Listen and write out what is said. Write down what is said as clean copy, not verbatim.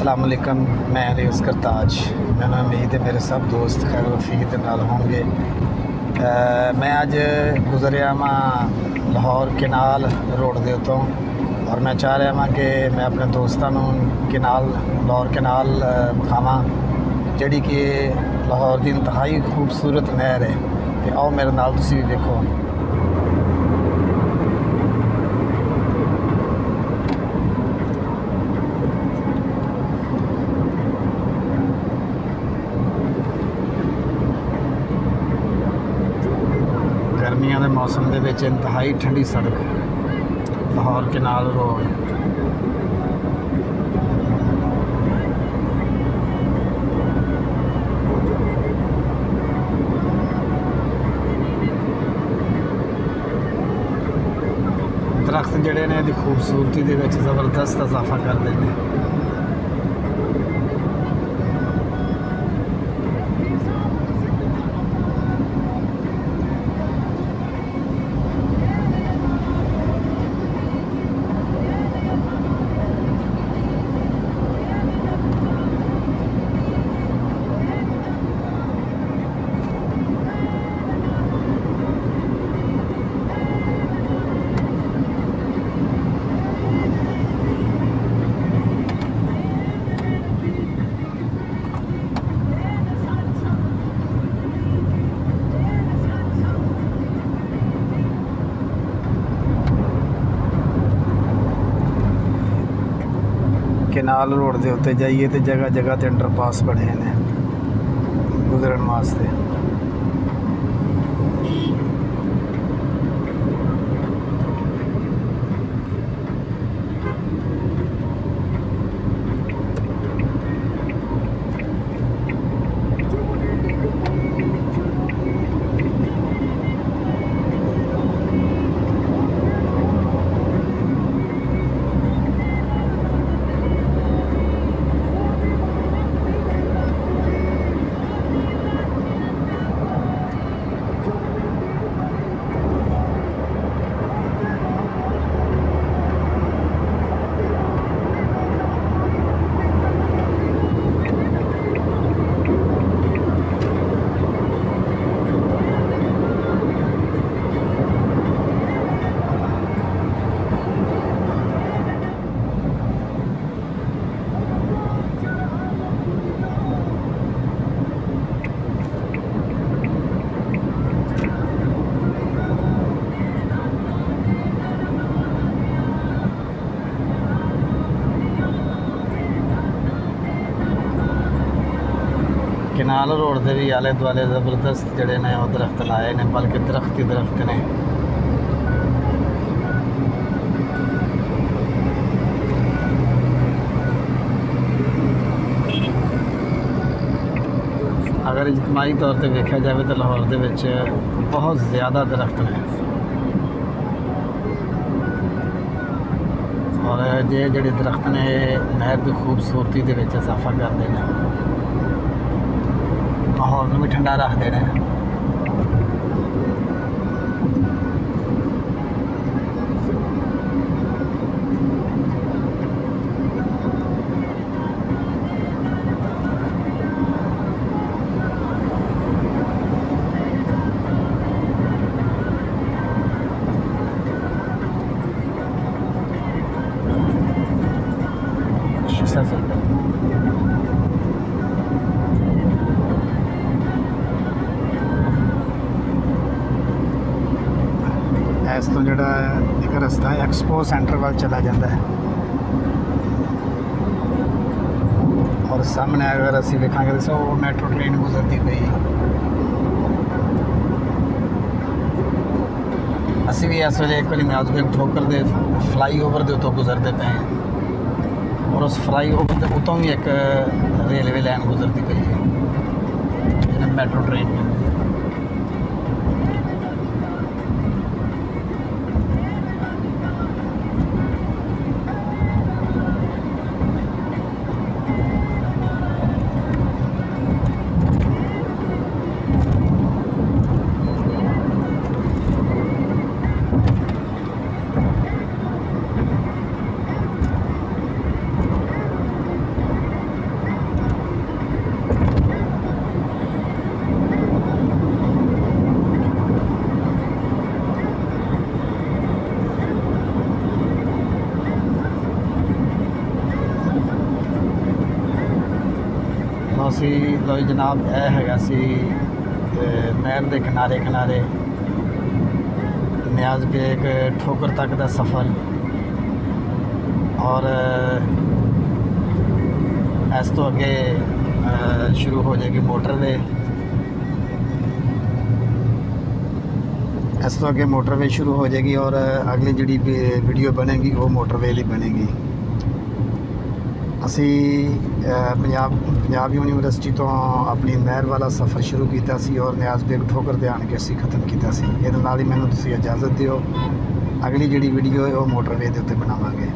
अस्सलाम वालेकुम। मैं रियाज करताज। मैंने उम्मीद है मेरे सब दोस्त खैर वफी दे नाल होंगे। मैं अज गुजरिया वहाँ लाहौर केनाल रोड दे उत्तों और मैं चाह रहा वहाँ कि मैं अपने दोस्तों केनाल लाहौर केनाल विखावां जिहड़ी कि लाहौर की इंतहाई खूबसूरत नहर है। तो आओ मेरे नाल तुसीं भी देखो। गर्मियों के मौसम के इंतहाई ठंडी सड़क लाहौर केनाल रोड। दरख्त जड़े ने खूबसूरती के ज़बरदस्त इजाफा करते हैं। केनाल रोड के उत्ते जाइए तो जगह जगह ते अंडरपास बने हैं गुजरन वास्ते। केनाल रोड के भी आले दुआले जबरदस्त जड़े ने वो दरख्त लाए ने, बल्कि दरख्त ही दरख्त ने। अगर इजतमाही तौर पर देखा जाए तो लाहौर के बहुत ज़्यादा दरख्त ने और ये जड़े दरख्त ने नहर की खूबसूरती के इजाफा करते हैं, माहौल में भी ठंडा रखते हैं। शीशा से इस तो जोड़ा एक रस्ता एक्सपो सेंटर वाल चला जाता है और सामने अगर असी देखा तो वो मैट्रो ट्रेन गुजरती पई। असी भी इस वे एक बार नाजुक ठोकर दे फ्लाई ओवर के उत्तों गुजरते पे हैं और उस फ्लाई ओवर के उत्तों भी एक रेलवे लाइन गुजरती पई है, मैट्रो ट्रेन। सी लो जनाब, यह हैगा सी नहर के किनारे किनारे नियाज़ बेग ठोकर तक का सफ़र। और इस तो अगे शुरू हो जाएगी मोटरवे। इस तो अगे मोटरवे शुरू हो जाएगी और अगली जी वीडियो बनेगी वो मोटरवे की बनेगी। असी पंजाब यूनिवर्सिटी तो अपनी नहर वाला सफ़र शुरू किया सी और नियाज़ बेग ठोकर ते आन के असी ख़त्म किया सी। ये नाल ही मैनूं तुसीं इजाज़त दिओ, अगली जी वीडियो है वो मोटरवे के उत्ते बनावांगे।